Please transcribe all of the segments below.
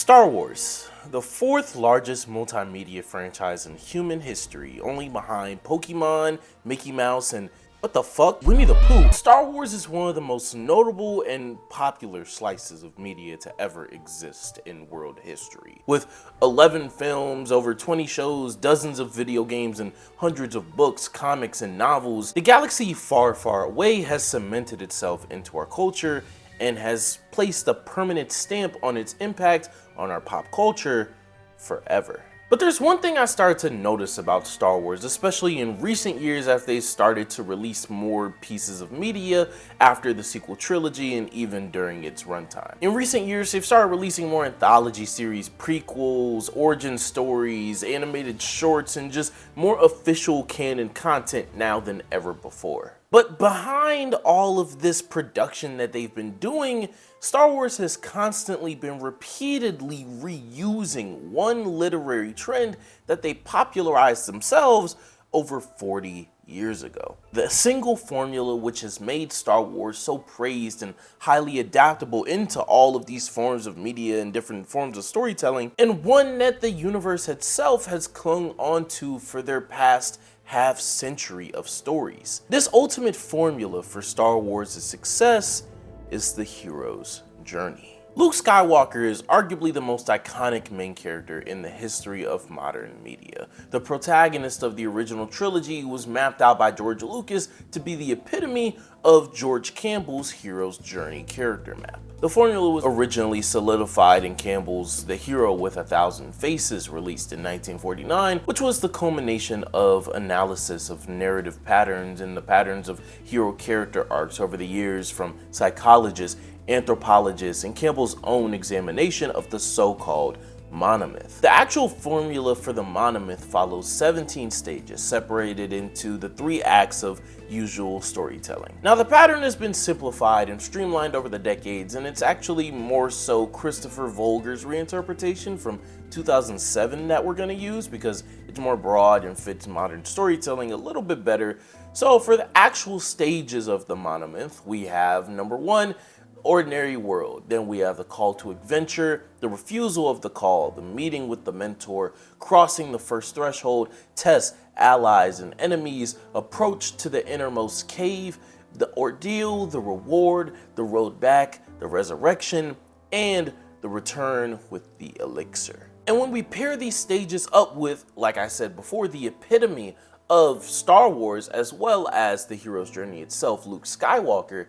Star Wars, the fourth largest multimedia franchise in human history, only behind Pokemon, Mickey Mouse, and what the fuck? Winnie the Pooh. Star Wars is one of the most notable and popular slices of media to ever exist in world history. With 11 films, over 20 shows, dozens of video games, and hundreds of books, comics, and novels, the galaxy far, far away has cemented itself into our culture and has placed a permanent stamp on its impact on our pop culture forever. But there's one thing I started to notice about Star Wars, especially in recent years as they started to release more pieces of media after the sequel trilogy and even during its runtime. In recent years, they've started releasing more anthology series, prequels, origin stories, animated shorts, and just more official canon content now than ever before. But behind all of this production that they've been doing, Star Wars has constantly been repeatedly reusing one literary trend that they popularized themselves over 40 years ago. The single formula which has made Star Wars so praised and highly adaptable into all of these forms of media and different forms of storytelling, and one that the universe itself has clung onto for their past half century of stories. This ultimate formula for Star Wars' success is the hero's journey. Luke Skywalker is arguably the most iconic main character in the history of modern media. The protagonist of the original trilogy was mapped out by George Lucas to be the epitome of George Campbell's hero's journey character map. The formula was originally solidified in Campbell's The Hero with 1,000 Faces, released in 1949, which was the culmination of analysis of narrative patterns and the patterns of hero character arcs over the years from psychologists, anthropologists, and Campbell's own examination of the so-called monomyth. The actual formula for the monomyth follows 17 stages separated into the 3 acts of usual storytelling. Now, the pattern has been simplified and streamlined over the decades, and it's actually more so Christopher Vogler's reinterpretation from 2007 that we're going to use because it's more broad and fits modern storytelling a little bit better. So for the actual stages of the monomyth, we have number 1, ordinary world. Then we have the call to adventure, the refusal of the call, the meeting with the mentor, crossing the first threshold, tests, allies and enemies, approach to the innermost cave, the ordeal, the reward, the road back, the resurrection, and the return with the elixir. And when we pair these stages up with, like I said before, the epitome of Star Wars as well as the hero's journey itself, Luke Skywalker,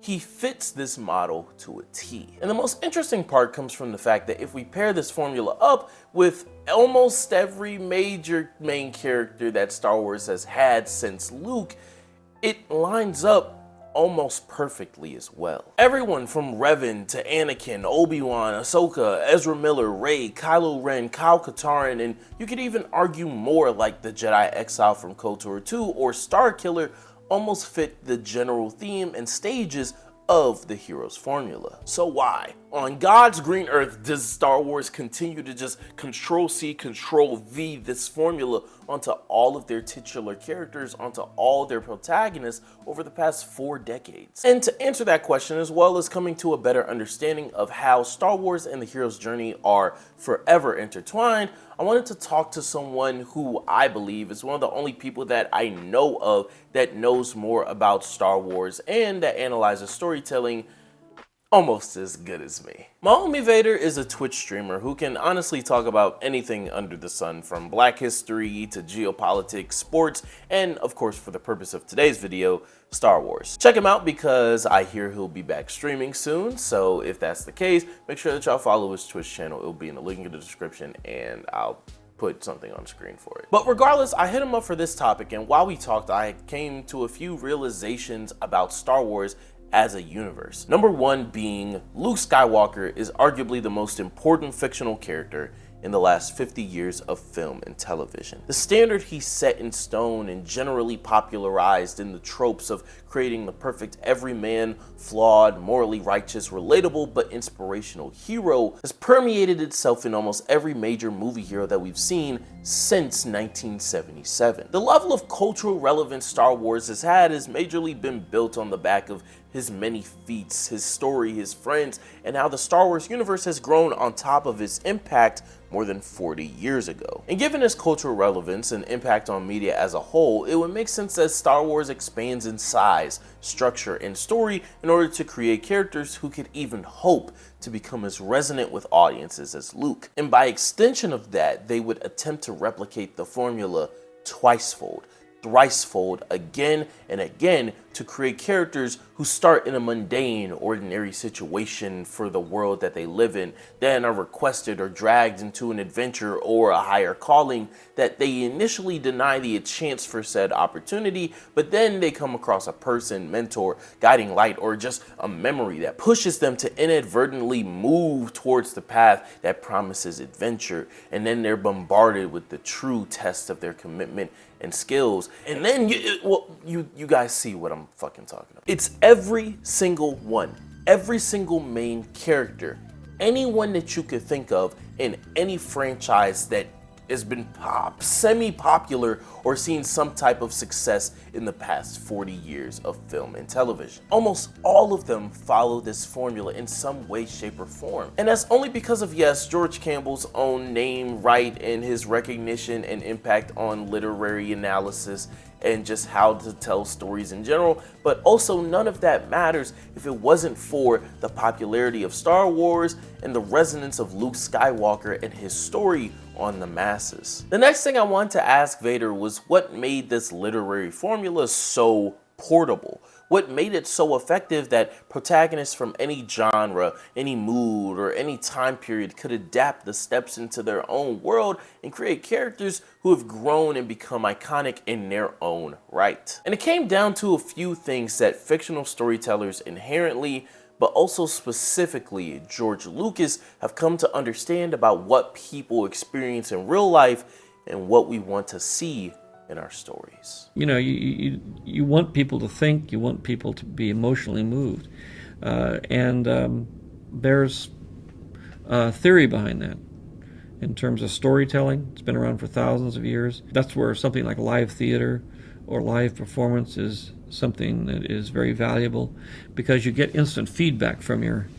he fits this model to a T. And the most interesting part comes from the fact that if we pair this formula up with almost every major main character that Star Wars has had since Luke, it lines up almost perfectly as well. Everyone from Revan to Anakin, Obi-Wan, Ahsoka, Ezra Miller, Rey, Kylo Ren, Kyle Katarn, and you could even argue more like the Jedi Exile from KOTOR 2 or Starkiller almost fit the general theme and stages of the hero's formula. So why, on God's green earth, does Star Wars continue to just Control-C, Control-V this formula onto all of their titular characters, onto all their protagonists over the past 4 decades? And to answer that question, as well as coming to a better understanding of how Star Wars and the hero's journey are forever intertwined, I wanted to talk to someone who I believe is one of the only people that I know of that knows more about Star Wars and that analyzes storytelling almost as good as me. My homie Vader is a Twitch streamer who can honestly talk about anything under the sun, from Black history to geopolitics, sports, and of course, for the purpose of today's video, Star Wars. Check him out because I hear he'll be back streaming soon, so if that's the case, make sure that y'all follow his Twitch channel. It'll be in the link in the description, and I'll put something on screen for it. But regardless, I hit him up for this topic, and while we talked, I came to a few realizations about Star Wars as a universe. Number 1 being Luke Skywalker is arguably the most important fictional character in the last 50 years of film and television. The standard he set in stone and generally popularized in the tropes of creating the perfect everyman, flawed, morally righteous, relatable, but inspirational hero has permeated itself in almost every major movie hero that we've seen since 1977. The level of cultural relevance Star Wars has had has majorly been built on the back of his many feats, his story, his friends, and how the Star Wars universe has grown on top of its impact more than 40 years ago. And given its cultural relevance and impact on media as a whole, it would make sense that Star Wars expands in size, structure, and story in order to create characters who could even hope to become as resonant with audiences as Luke. And by extension of that, they would attempt to replicate the formula twicefold, thricefold, again and again, to create characters who start in a mundane, ordinary situation for the world that they live in, then are requested or dragged into an adventure or a higher calling that they initially deny the chance for said opportunity, but then they come across a person, mentor, guiding light, or just a memory that pushes them to inadvertently move towards the path that promises adventure, and then they're bombarded with the true test of their commitment and skills. And then you guys see what I'm fucking talking about. It's every single one, every single main character, anyone that you could think of in any franchise that has been semi-popular or seen some type of success in the past 40 years of film and television. Almost all of them follow this formula in some way, shape, or form. And that's only because of, yes, George Campbell's own name, right, and his recognition and impact on literary analysis and just how to tell stories in general, but also none of that matters if it wasn't for the popularity of Star Wars and the resonance of Luke Skywalker and his story on the masses. The next thing I wanted to ask Vader was what made this literary formula so portable? What made it so effective that protagonists from any genre, any mood, or any time period could adapt the steps into their own world and create characters who have grown and become iconic in their own right? And it came down to a few things that fictional storytellers inherently, but also specifically George Lucas, have come to understand about what people experience in real life and what we want to see in our stories. You know, you want people to think, you want people to be emotionally moved, and there's a theory behind that. In terms of storytelling, it's been around for thousands of years. That's where something like live theater or live performance is something that is very valuable, because you get instant feedback from your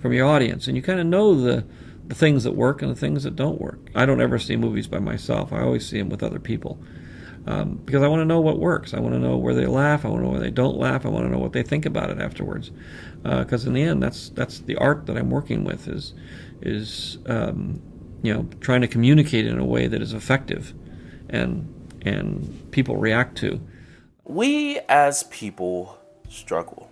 audience, and you kind of know the things that work and the things that don't work. I don't ever see movies by myself. I always see them with other people. Because I want to know what works. I want to know where they laugh. I want to know where they don't laugh. I want to know what they think about it afterwards. Because in the end, that's the art that I'm working with is trying to communicate in a way that is effective, and people react to. We as people struggle.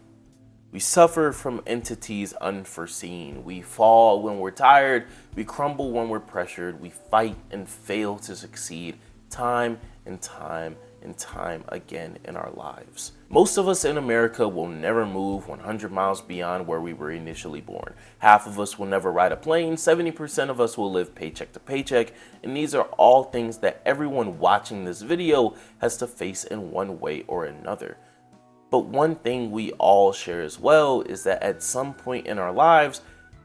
We suffer from entities unforeseen. We fall when we're tired. We crumble when we're pressured. We fight and fail to succeed time and time and time again in our lives. Most of us in America will never move 100 miles beyond where we were initially born. Half of us will never ride a plane. 70% of us will live paycheck to paycheck. And these are all things that everyone watching this video has to face in one way or another. But one thing we all share as well is that at some point in our lives,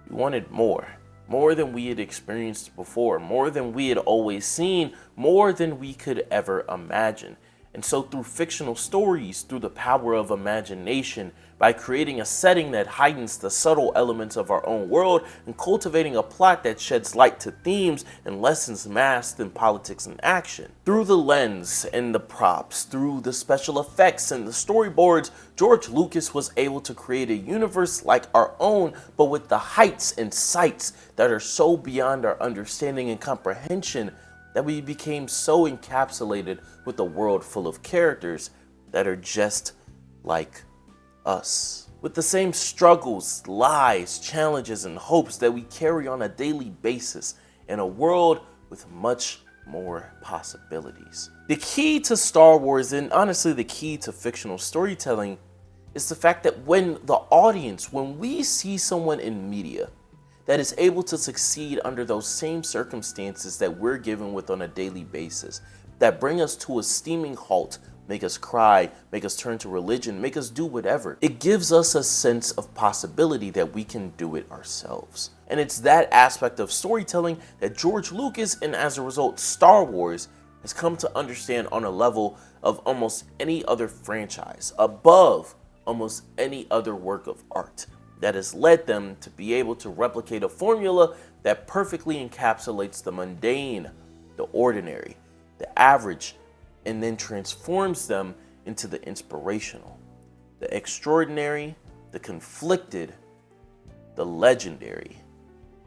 we wanted more. More than we had experienced before, more than we had always seen, more than we could ever imagine. And so through fictional stories, through the power of imagination, by creating a setting that heightens the subtle elements of our own world and cultivating a plot that sheds light to themes and lessons masked in politics and action. Through the lens and the props, through the special effects and the storyboards, George Lucas was able to create a universe like our own, but with the heights and sights that are so beyond our understanding and comprehension that we became so encapsulated with a world full of characters that are just like us, with the same struggles, lies, challenges, and hopes that we carry on a daily basis in a world with much more possibilities. The key to Star Wars, and honestly the key to fictional storytelling, is the fact that when we see someone in media that is able to succeed under those same circumstances that we're given with on a daily basis, that bring us to a steaming halt, make us cry, make us turn to religion, make us do whatever, it gives us a sense of possibility that we can do it ourselves. And it's that aspect of storytelling that George Lucas, and as a result Star Wars, has come to understand on a level of almost any other franchise, above almost any other work of art that has led them to be able to replicate a formula that perfectly encapsulates the mundane, the ordinary, the average, and then transforms them into the inspirational, the extraordinary, the conflicted, the legendary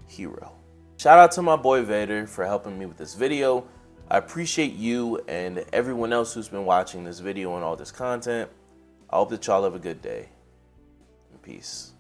hero. Shout out to my boy Vader for helping me with this video. I appreciate you and everyone else who's been watching this video and all this content. I hope that y'all have a good day. Peace.